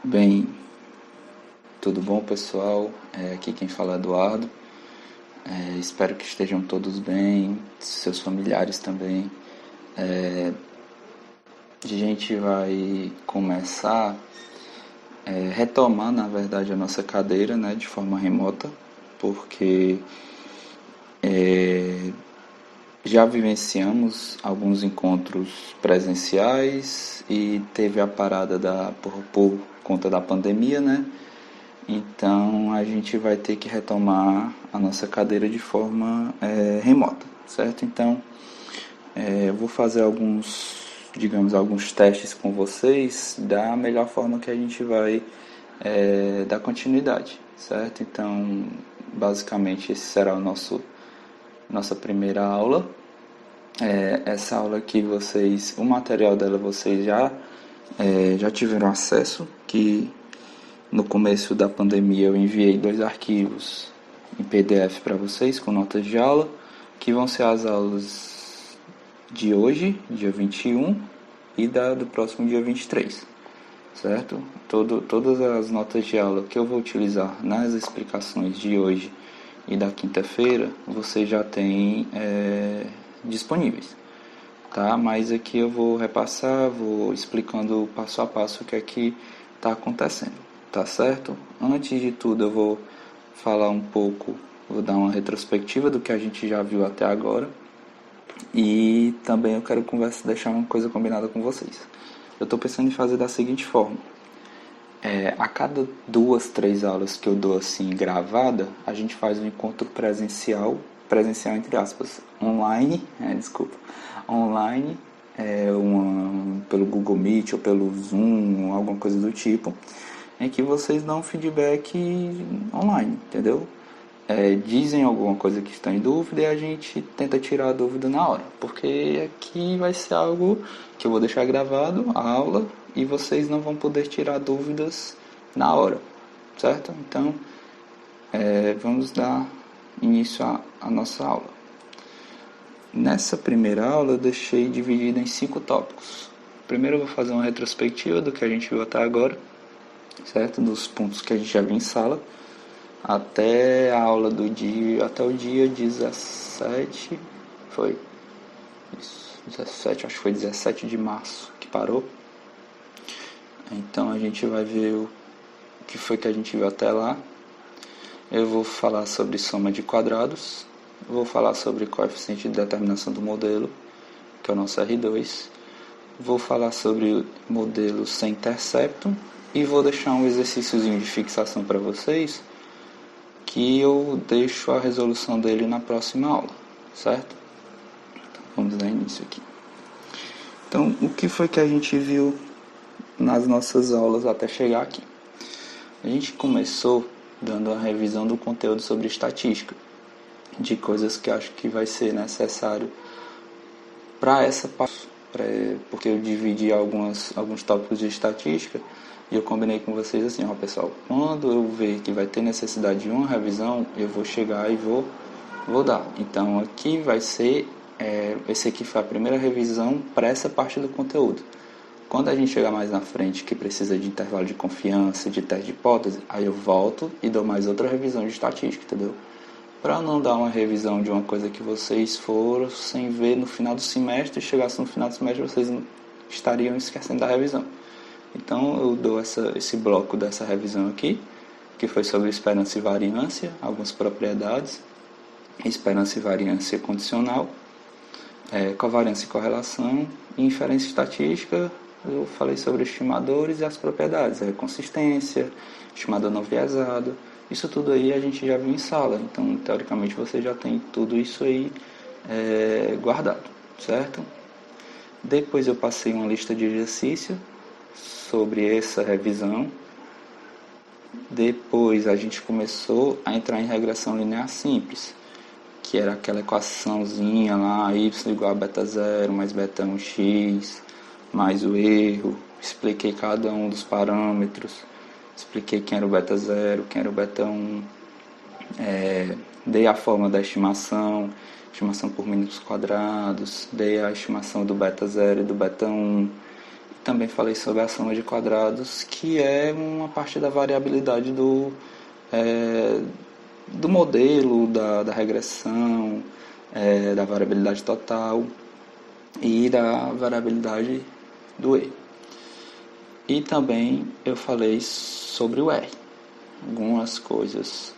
Bem, tudo bom, pessoal? Aqui quem fala é Eduardo. Espero que estejam todos bem, seus familiares também. A gente vai começar retomar, na verdade, a nossa cadeira, né, de forma remota, porque já vivenciamos alguns encontros presenciais e teve a parada por conta da pandemia, né? Então a gente vai ter que retomar a nossa cadeira de forma remota, certo? Então eu vou fazer alguns testes com vocês da melhor forma que a gente vai dar continuidade, certo? Então basicamente esse será nossa primeira aula. Essa aula aqui o material dela vocês já tiveram acesso, que no começo da pandemia eu enviei 2 arquivos em PDF para vocês com notas de aula, que vão ser as aulas de hoje, dia 21, e do próximo dia 23, certo? Todas as notas de aula que eu vou utilizar nas explicações de hoje e da quinta-feira, vocês já têm disponíveis, tá? Mas aqui eu vou repassar, vou explicando passo a passo o que é que está acontecendo, tá certo? Antes de tudo eu vou falar um pouco, vou dar uma retrospectiva do que a gente já viu até agora e também eu quero deixar uma coisa combinada com vocês. Eu estou pensando em fazer da seguinte forma: a cada 2, 3 aulas que eu dou assim gravada, a gente faz um encontro presencial entre aspas, online, pelo Google Meet ou pelo Zoom, alguma coisa do tipo, em que vocês dão feedback online, entendeu? Dizem alguma coisa que está em dúvida e a gente tenta tirar a dúvida na hora, porque aqui vai ser algo que eu vou deixar gravado, a aula, e vocês não vão poder tirar dúvidas na hora, certo? Então, vamos dar início à nossa aula. Nessa primeira aula eu deixei dividida em 5 tópicos. Primeiro eu vou fazer uma retrospectiva do que a gente viu até agora, certo? Dos pontos que a gente já viu em sala, até a aula até o dia 17, foi isso, 17, acho que foi 17 de março que parou. Então a gente vai ver o que foi que a gente viu até lá. Eu vou falar sobre soma de quadrados, vou falar sobre coeficiente de determinação do modelo, que é o nosso R2, vou falar sobre modelo sem intercepto e vou deixar um exercíciozinho de fixação para vocês, que eu deixo a resolução dele na próxima aula, certo? Então, vamos dar início aqui. Então, o que foi que a gente viu nas nossas aulas até chegar aqui? A gente começou dando uma revisão do conteúdo sobre estatística, de coisas que acho que vai ser necessário para essa parte, porque eu dividi alguns tópicos de estatística e eu combinei com vocês assim, ó pessoal, quando eu ver que vai ter necessidade de uma revisão, eu vou chegar e vou dar. Então aqui vai ser, esse aqui foi a primeira revisão para essa parte do conteúdo. Quando a gente chegar mais na frente, que precisa de intervalo de confiança, de teste de hipótese, aí eu volto e dou mais outra revisão de estatística, entendeu? Para não dar uma revisão de uma coisa que vocês foram sem ver no final do semestre, e chegasse no final do semestre vocês estariam esquecendo da revisão. Então eu dou esse bloco dessa revisão aqui, que foi sobre esperança e variância, algumas propriedades, esperança e variância condicional, covariância e correlação, e inferência estatística. Eu falei sobre estimadores e as propriedades, consistência, estimador não viesado. Isso tudo aí a gente já viu em sala, então teoricamente você já tem tudo isso aí guardado, certo? Depois eu passei uma lista de exercícios sobre essa revisão. Depois a gente começou a entrar em regressão linear simples, que era aquela equaçãozinha lá, y igual a beta 0 mais beta 1x, mais o erro. Expliquei cada um dos parâmetros, expliquei quem era o beta 0, quem era o beta 1, dei a forma da estimação por minutos quadrados, dei a estimação do beta 0 e do beta 1. também falei sobre a soma de quadrados, que é uma parte da variabilidade do modelo, da regressão, da variabilidade total e da variabilidade do E. E também eu falei sobre o R. Algumas coisas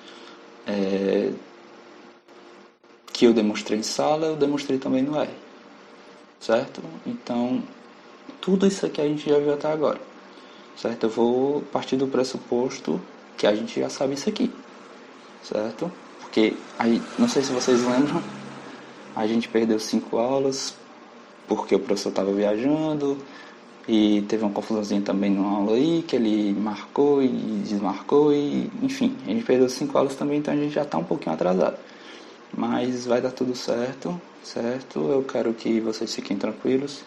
que eu demonstrei em sala, eu demonstrei também no R. Certo? Então, tudo isso aqui a gente já viu até agora. Certo? Eu vou partir do pressuposto que a gente já sabe isso aqui. Certo? Porque, aí, não sei se vocês lembram, a gente perdeu 5 aulas porque o professor estava viajando e teve uma confusãozinha também numa aula aí, que ele marcou e desmarcou e, enfim, a gente perdeu 5 aulas também, então a gente já está um pouquinho atrasado. Mas vai dar tudo certo, certo? Eu quero que vocês fiquem tranquilos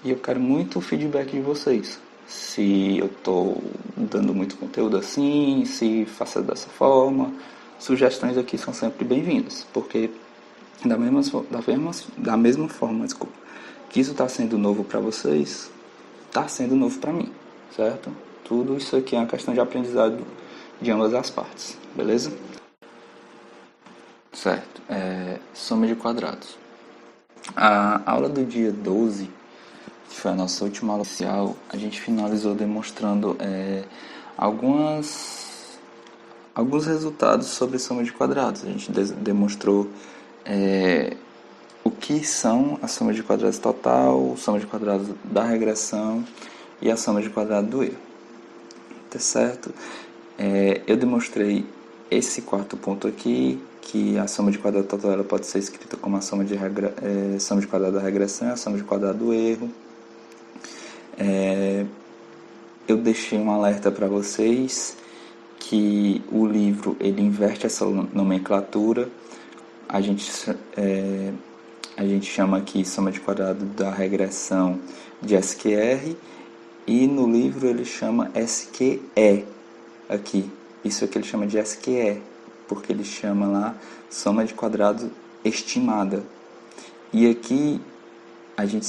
e eu quero muito o feedback de vocês. Se eu estou dando muito conteúdo assim, se faça dessa forma, sugestões aqui são sempre bem-vindas, porque da mesma forma, desculpa, que isso está sendo novo para vocês, está sendo novo para mim, certo? Tudo isso aqui é uma questão de aprendizado de ambas as partes, beleza? Certo, soma de quadrados. A aula do dia 12, que foi a nossa última aula oficial, a gente finalizou demonstrando alguns resultados sobre soma de quadrados. A gente demonstrou o que são a soma de quadrados total, soma de quadrados da regressão e a soma de quadrados do erro. Tá certo? Eu demonstrei esse quarto ponto aqui, que a soma de quadrado total ela pode ser escrita como a soma de quadrado da regressão e a soma de quadrado do erro. Eu deixei um alerta para vocês que o livro ele inverte essa nomenclatura. A gente chama aqui soma de quadrado da regressão de SQR e no livro ele chama SQE aqui. Isso aqui ele chama de SQE, porque ele chama lá soma de quadrado estimada. E aqui a gente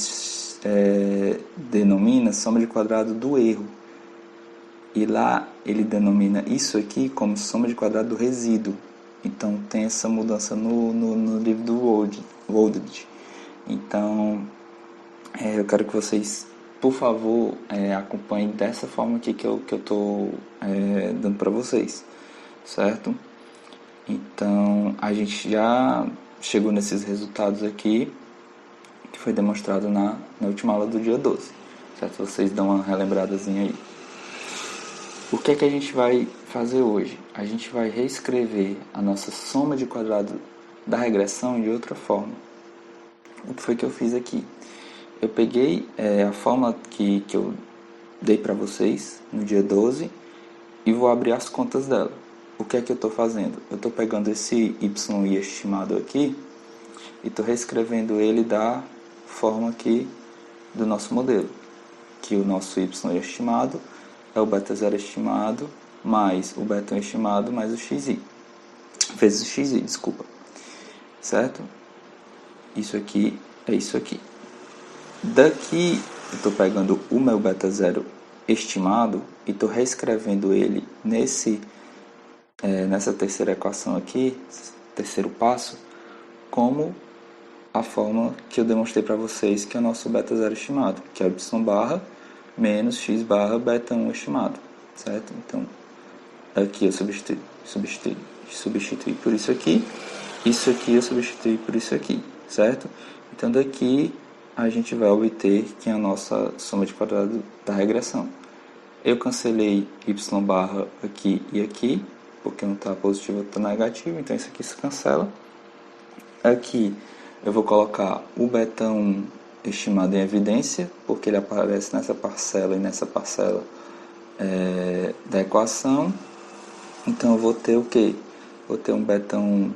denomina soma de quadrado do erro. E lá ele denomina isso aqui como soma de quadrado do resíduo. Então tem essa mudança no livro do Wolded. Então eu quero que vocês, por favor, acompanhem dessa forma aqui que eu estou dando para vocês, certo? Então a gente já chegou nesses resultados aqui que foi demonstrado na última aula do dia 12, certo? Vocês dão uma relembradazinha aí. O que é que a gente vai fazer hoje? A gente vai reescrever a nossa soma de quadrado da regressão de outra forma. O que foi que eu fiz aqui? Eu peguei a fórmula que eu dei para vocês no dia 12 e vou abrir as contas dela. O que é que eu estou fazendo? Eu estou pegando esse y estimado aqui e estou reescrevendo ele da forma aqui do nosso modelo, que o nosso y estimado é o beta 0 estimado mais o beta 1 estimado mais o xi, vezes o xi, desculpa, certo? Isso aqui é isso aqui. Daqui eu estou pegando o meu beta 0 estimado e estou reescrevendo ele nessa terceira equação aqui, terceiro passo, como a forma que eu demonstrei para vocês, que é o nosso beta 0 estimado, que é y barra menos x barra beta 1 estimado, certo? Então, aqui eu substituí por isso aqui eu substituí por isso aqui, certo? Então, daqui a gente vai obter que é a nossa soma de quadrado da regressão. Eu cancelei y barra aqui e aqui, porque não está positivo, está negativo, então isso aqui se cancela. Aqui eu vou colocar o beta 1 estimado em evidência, porque ele aparece nessa parcela e nessa parcela da equação. Então eu vou ter o quê? Vou ter um beta 1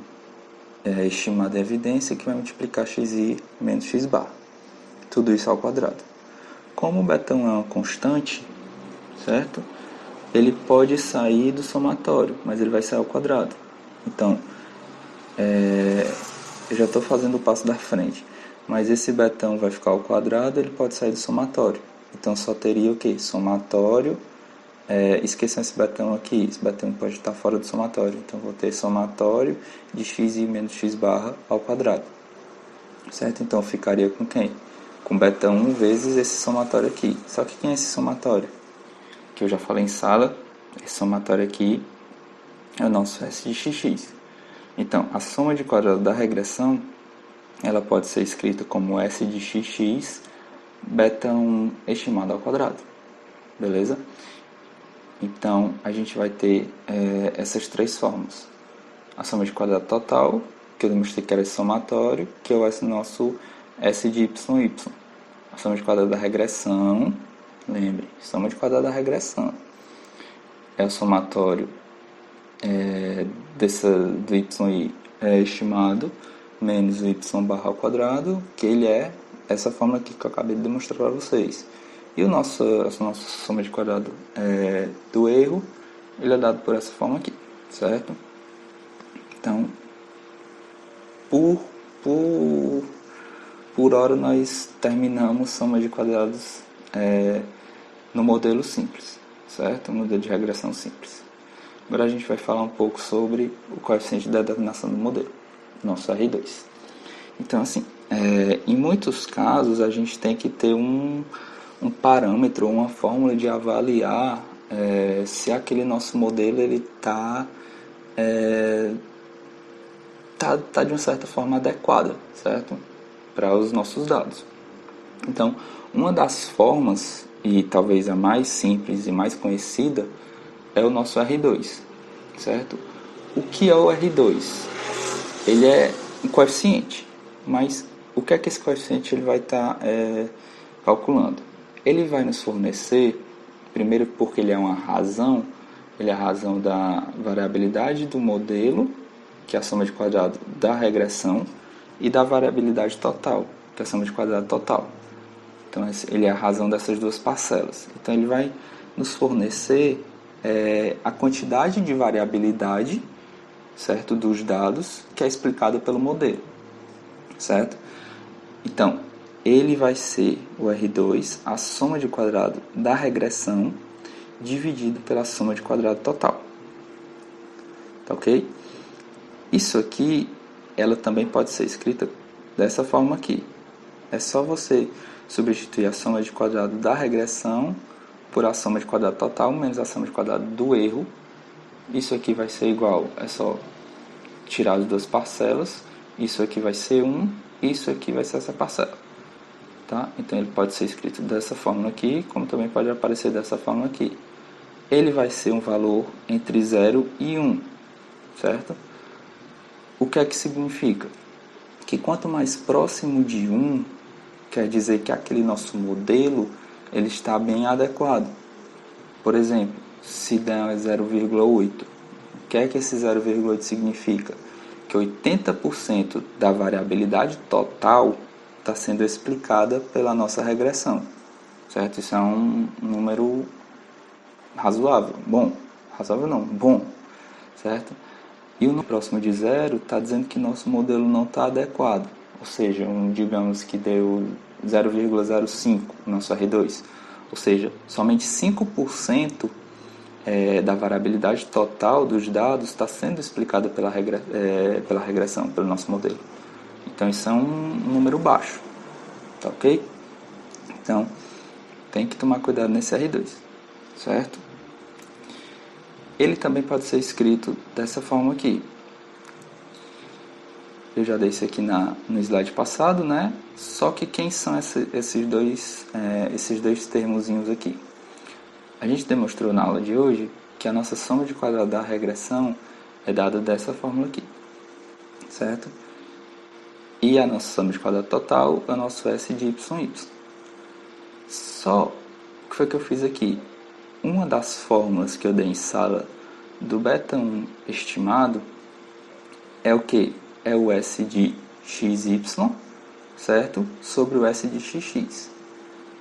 estimado em evidência que vai multiplicar xi menos x bar. Tudo isso ao quadrado. Como o beta 1 é uma constante, certo? Ele pode sair do somatório, mas ele vai sair ao quadrado. Então, eu já estou fazendo o passo da frente. Mas esse beta 1 vai ficar ao quadrado, ele pode sair do somatório. Então só teria o que? Somatório. Esqueçam esse betão aqui, esse betão pode estar fora do somatório. Então vou ter somatório de x e menos x barra ao quadrado. Certo? Então eu ficaria com quem? Com betão 1 vezes esse somatório aqui. Só que quem é esse somatório? Que eu já falei em sala, esse somatório aqui é o nosso S de xx. Então, a soma de quadrado da regressão, ela pode ser escrita como S de xx, betão estimado ao quadrado. Beleza? Então, a gente vai ter essas três formas. A soma de quadrado total, que eu demonstrei que era esse somatório, que é o nosso S de y. A soma de quadrado da regressão, lembre, soma de quadrado da regressão é o somatório do y estimado menos o y barra ao quadrado, que ele é essa fórmula aqui que eu acabei de demonstrar para vocês. E a nossa soma de quadrado do erro, ele é dado por essa forma aqui, certo? Então, por hora nós terminamos soma de quadrados no modelo simples, certo? O modelo de regressão simples. Agora a gente vai falar um pouco sobre o coeficiente de determinação do modelo, nosso R2. Então, assim, em muitos casos a gente tem que ter um parâmetro, uma fórmula de avaliar se aquele nosso modelo ele tá de uma certa forma adequada, certo? Para os nossos dados. Então, uma das formas, e talvez a mais simples e mais conhecida, é o nosso R2, certo? O que é o R2? Ele é um coeficiente, mas o que é que esse coeficiente ele vai estar calculando? Ele vai nos fornecer, primeiro porque ele é uma razão, ele é a razão da variabilidade do modelo, que é a soma de quadrado da regressão, e da variabilidade total, que é a soma de quadrado total. Então, ele é a razão dessas duas parcelas. Então, ele vai nos fornecer a quantidade de variabilidade, certo, dos dados, que é explicada pelo modelo, certo? Então, ele vai ser o R2, a soma de quadrado da regressão, dividido pela soma de quadrado total. Tá ok? Isso aqui, ela também pode ser escrita dessa forma aqui. É só você substituir a soma de quadrado da regressão por a soma de quadrado total menos a soma de quadrado do erro. Isso aqui vai ser igual, é só tirar as duas parcelas. Isso aqui vai ser 1, isso aqui vai ser essa parcela. Tá? Então ele pode ser escrito dessa forma aqui, como também pode aparecer dessa forma aqui. Ele vai ser um valor entre 0 e 1, certo? O que é que significa? Que quanto mais próximo de 1, quer dizer que aquele nosso modelo ele está bem adequado. Por exemplo, se der 0,8, o que é que esse 0,8 significa? Que 80% da variabilidade total está sendo explicada pela nossa regressão, certo? Isso é um número razoável, bom, razoável não, bom, certo? E o próximo de 0 está dizendo que nosso modelo não está adequado, ou seja, digamos que deu 0,05 nosso R2, ou seja, somente 5% da variabilidade total dos dados está sendo explicada pela regressão, pelo nosso modelo. Então isso é um número baixo, tá ok? Então tem que tomar cuidado nesse R2, certo? Ele também pode ser escrito dessa forma aqui. Eu já dei isso aqui no slide passado, né? Só que quem são esses dois termozinhos aqui? A gente demonstrou na aula de hoje que a nossa soma de quadrado da regressão é dada dessa fórmula aqui, certo? E a nossa soma de quadrado total é o nosso S de y. Só o que foi que eu fiz aqui? Uma das fórmulas que eu dei em sala do beta1 estimado é o que? É o S de xy, certo? Sobre o S de xx.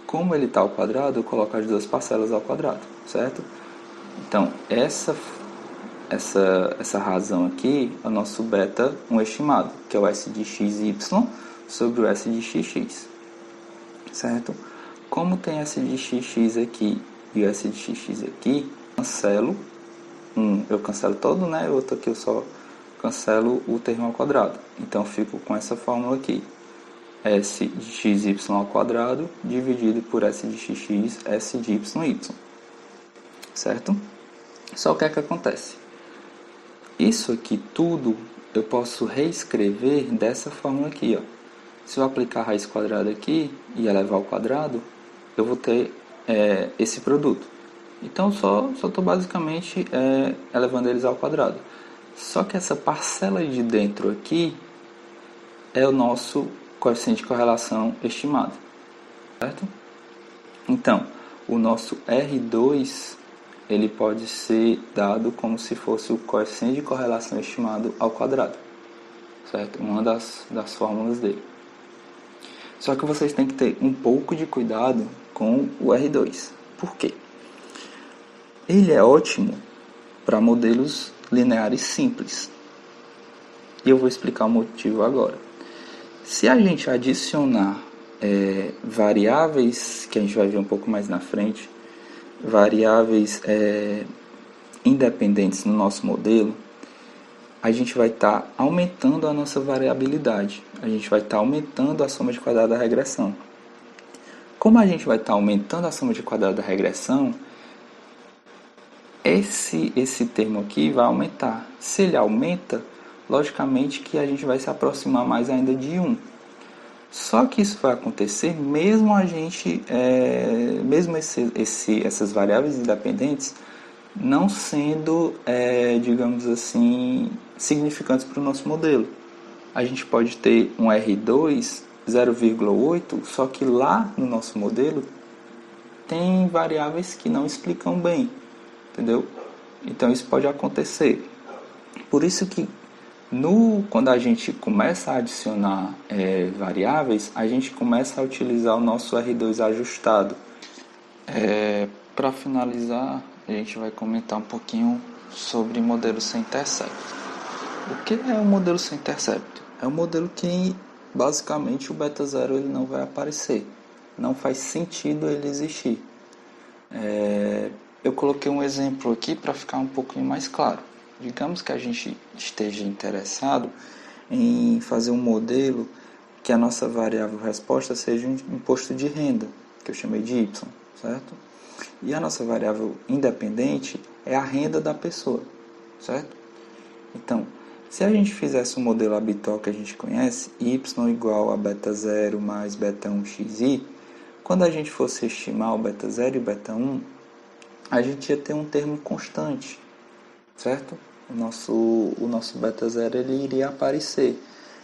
Como ele está ao quadrado, eu coloco as duas parcelas ao quadrado, certo? Então, essa razão aqui é o nosso beta1 estimado, que é o S de xy sobre o S de xx, certo? como tem S de xx aqui e o S de xx aqui, eu cancelo todo, né? O outro aqui eu só cancelo o termo ao quadrado. Então, eu fico com essa fórmula aqui. S de xy ao quadrado dividido por S de xx, S de y. Certo? Só o que é que acontece? Isso aqui tudo eu posso reescrever dessa fórmula aqui, ó. Se eu aplicar a raiz quadrada aqui e elevar ao quadrado, eu vou ter esse produto. Então, só estou basicamente elevando eles ao quadrado. Só que essa parcela de dentro aqui é o nosso coeficiente de correlação estimado. Certo? Então, o nosso R2 ele pode ser dado como se fosse o coeficiente de correlação estimado ao quadrado. Certo? Uma das fórmulas dele. Só que vocês têm que ter um pouco de cuidado com o R2. Por quê? Ele é ótimo para modelos lineares simples. E eu vou explicar o motivo agora. Se a gente adicionar variáveis, que a gente vai ver um pouco mais na frente, variáveis independentes no nosso modelo, a gente vai estar aumentando a nossa variabilidade. A gente vai estar aumentando a soma de quadrado da regressão. Como a gente vai estar aumentando a soma de quadrado da regressão, esse termo aqui vai aumentar. Se ele aumenta, logicamente que a gente vai se aproximar mais ainda de 1. Só que isso vai acontecer mesmo essas variáveis independentes não sendo, digamos assim, significantes para o nosso modelo. A gente pode ter um R2 0,8, só que lá no nosso modelo tem variáveis que não explicam bem, entendeu? Então isso pode acontecer. Por isso que quando a gente começa a adicionar variáveis, a gente começa a utilizar o nosso R2 ajustado. Para finalizar, a gente vai comentar um pouquinho sobre modelo sem intercepto. O que é um modelo sem intercepto? É um modelo que basicamente o beta zero ele não vai aparecer. Não faz sentido ele existir. Eu coloquei um exemplo aqui para ficar um pouquinho mais claro. Digamos que a gente esteja interessado em fazer um modelo que a nossa variável resposta seja um imposto de renda, que eu chamei de Y, certo? E a nossa variável independente é a renda da pessoa, certo? Então, se a gente fizesse um modelo habitual que a gente conhece, y igual a beta 0 mais beta 1 xi, quando a gente fosse estimar o beta 0 e o beta 1, a gente ia ter um termo constante, certo? O nosso beta 0 ele iria aparecer.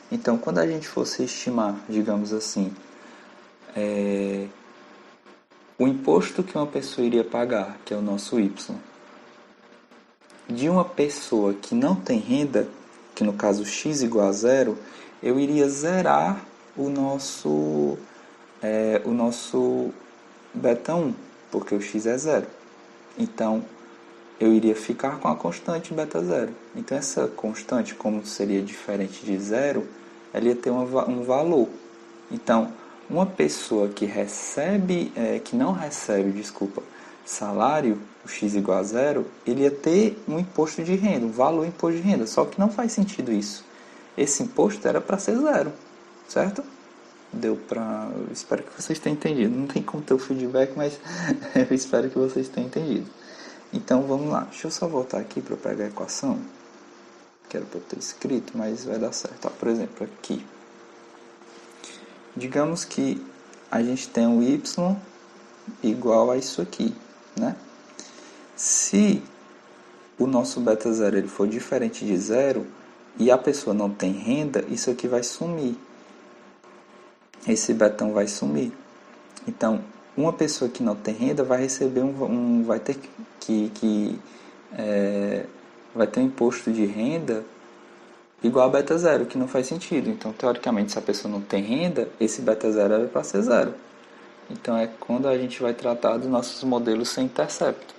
Então, quando a gente fosse estimar, digamos assim, o imposto que uma pessoa iria pagar, que é o nosso y, de uma pessoa que não tem renda, que no caso x igual a 0, eu iria zerar o nosso beta 1, porque o x é 0. Então, eu iria ficar com a constante beta 0. Então, essa constante, como seria diferente de 0, ela ia ter um valor. Então, uma pessoa que não recebe, salário, o x igual a 0, ele ia ter um imposto de renda, um valor imposto de renda. Só que não faz sentido isso. Esse imposto era para ser 0, certo? Eu espero que vocês tenham entendido. Não tem como ter o feedback, mas eu espero que vocês tenham entendido. Então vamos lá, deixa eu só voltar aqui para eu pegar a equação, que era para eu ter escrito, mas vai dar certo. Ó, por exemplo, aqui, digamos que a gente tem um y igual a isso aqui, né? Se o nosso beta 0 ele for diferente de 0 e a pessoa não tem renda, isso aqui vai sumir. Esse betão vai sumir. Então, uma pessoa que não tem renda vai receber vai ter um imposto de renda igual a beta 0, que não faz sentido. Então, teoricamente, se a pessoa não tem renda, esse beta 0 era para ser 0. Então, é quando a gente vai tratar dos nossos modelos sem intercepto,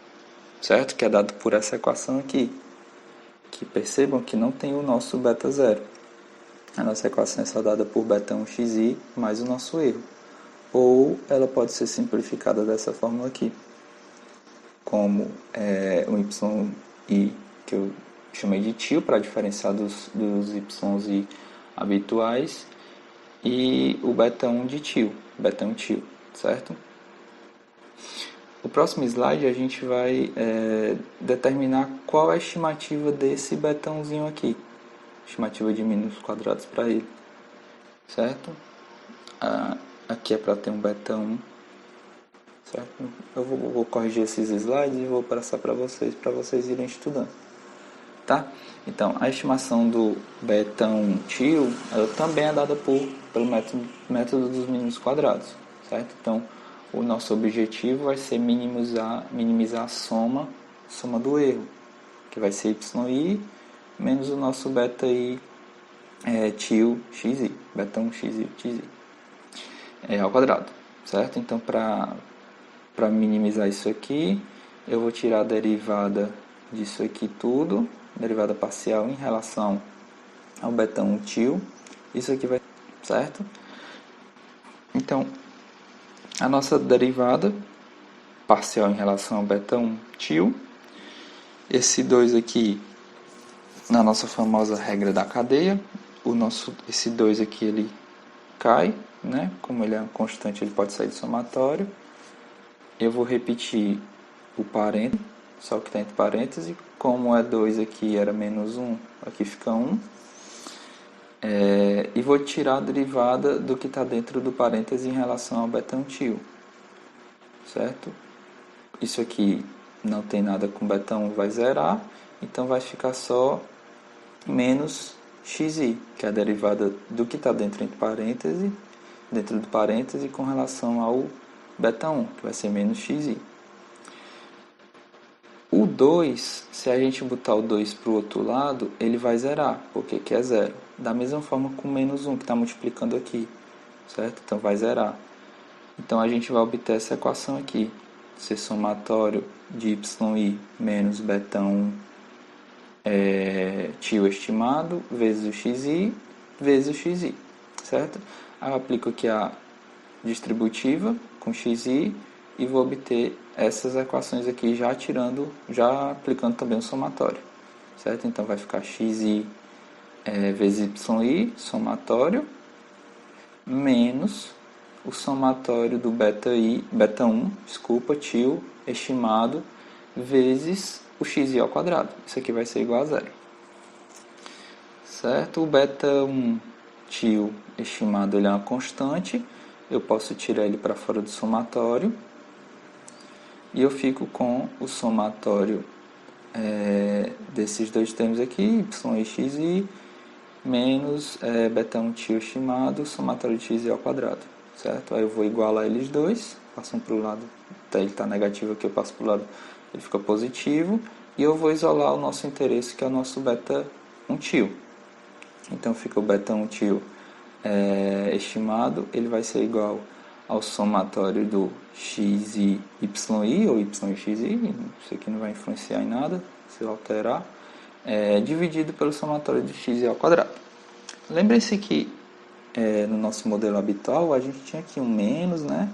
certo? Que é dado por essa equação aqui. Que percebam que não tem o nosso beta 0. A nossa equação é só dada por beta 1xi mais o nosso erro. ou ela pode ser simplificada dessa forma aqui, como o YI, que eu chamei de tio, para diferenciar dos YI habituais, e o beta 1 de tio, beta 1 tio, certo? O próximo slide a gente vai determinar qual é a estimativa desse betãozinho aqui, estimativa de mínimos quadrados para ele, certo? Aqui é para ter um beta 1, certo? Eu vou corrigir esses slides e vou passar para vocês irem estudando, tá? Então, a estimação do beta 1 tio, ela também é dada pelo método dos mínimos quadrados, certo? Então, o nosso objetivo vai ser minimizar a soma do erro, que vai ser YI menos o nosso beta I tio XI, beta 1 XI, XI, ao quadrado, certo? Então, para minimizar isso aqui, eu vou tirar a derivada disso aqui tudo, derivada parcial em relação ao beta 1 tio, isso aqui vai, certo? Então, a nossa derivada parcial em relação ao beta 1 tio, esse 2 aqui, na nossa famosa regra da cadeia, esse 2 aqui ele cai, né? Como ele é uma constante, ele pode sair do somatório. Eu vou repetir o parênteses, só que está entre parênteses, como é 2 aqui era menos 1, aqui fica 1. E vou tirar a derivada do que está dentro do parênteses em relação ao beta 1 tio, certo? Isso aqui não tem nada com beta 1, vai zerar, então vai ficar só menos xi, que é a derivada do que está dentro do parêntese com relação ao beta 1, que vai ser menos xi. O 2, se a gente botar o 2 para o outro lado, ele vai zerar, porque aqui é zero. Da mesma forma com menos 1, que está multiplicando aqui, certo? Então vai zerar. Então a gente vai obter essa equação aqui, ser somatório de YI menos beta 1 tio estimado vezes o xi vezes o xi, certo? Aí eu aplico aqui a distributiva com xi e vou obter essas equações aqui já aplicando também o somatório, certo? Então vai ficar xi vezes yi, somatório, menos o somatório do beta 1, tio estimado, vezes o xi ao quadrado. Isso aqui vai ser igual a zero, certo? O beta 1 tio estimado ele é uma constante, eu posso tirar ele para fora do somatório, e eu fico com o somatório desses dois termos aqui, y e xi, menos beta 1 tio estimado, somatório de xi ao quadrado, certo? Aí eu vou igualar eles dois, passo um para o lado, ele está negativo aqui, eu passo para o lado, ele fica positivo, e eu vou isolar o nosso interesse, que é o nosso beta 1 tio. Então fica o beta 1 tio estimado, ele vai ser igual ao somatório do xi ou y xi, isso aqui não vai influenciar em nada, se eu alterar, dividido pelo somatório de xi ao quadrado. Lembre-se que no nosso modelo habitual a gente tinha aqui um menos, né?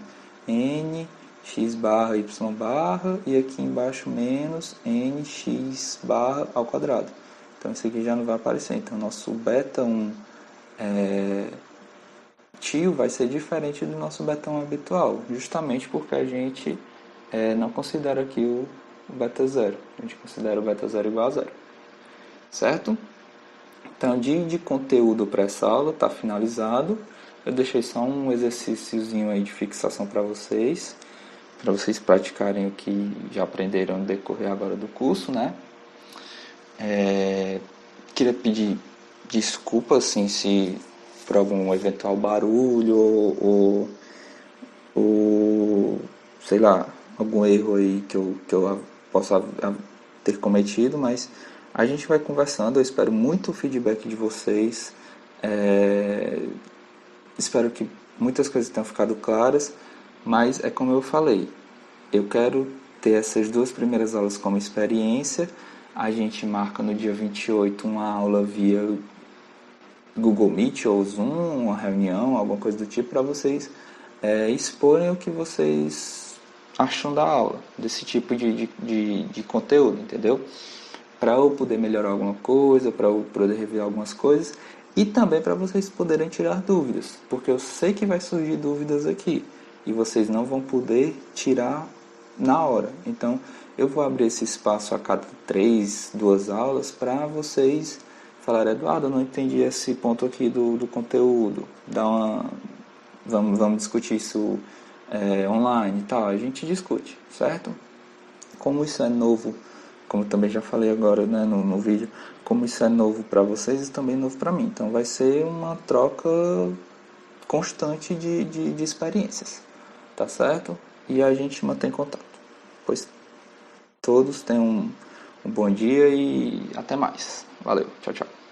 N x barra y barra, e aqui embaixo menos nx barra ao quadrado. Então isso aqui já não vai aparecer. Então nosso beta 1 tio vai ser diferente do nosso beta 1 habitual, justamente porque a gente não considera aqui o beta 0. A gente considera o beta 0 igual a zero, certo? Então, de conteúdo para essa aula está finalizado. Eu deixei só um exercíciozinho aí de fixação para vocês praticarem o que já aprenderam no decorrer agora do curso, né? Queria pedir desculpa, assim, se por algum eventual barulho ou sei lá, algum erro aí que eu possa ter cometido, mas a gente vai conversando. Eu espero muito o feedback de vocês, espero que muitas coisas tenham ficado claras, mas é como eu falei, eu quero ter essas duas primeiras aulas como experiência. A gente marca no dia 28 uma aula via Google Meet ou Zoom, uma reunião, alguma coisa do tipo, para vocês exporem o que vocês acham da aula, desse tipo de conteúdo, entendeu? Para eu poder melhorar alguma coisa, para eu poder rever algumas coisas e também para vocês poderem tirar dúvidas, porque eu sei que vai surgir dúvidas aqui e vocês não vão poder tirar na hora. Então, eu vou abrir esse espaço a cada 2 aulas para vocês falarem: Eduardo, eu não entendi esse ponto aqui do conteúdo, vamos discutir isso online e tal. A gente discute, certo? Como isso é novo, como também já falei agora, né, no vídeo, como isso é novo para vocês, isso também é novo para mim. Então vai ser uma troca constante de experiências, tá certo? E a gente mantém contato. Pois todos tenham um bom dia e até mais. Valeu, tchau, tchau.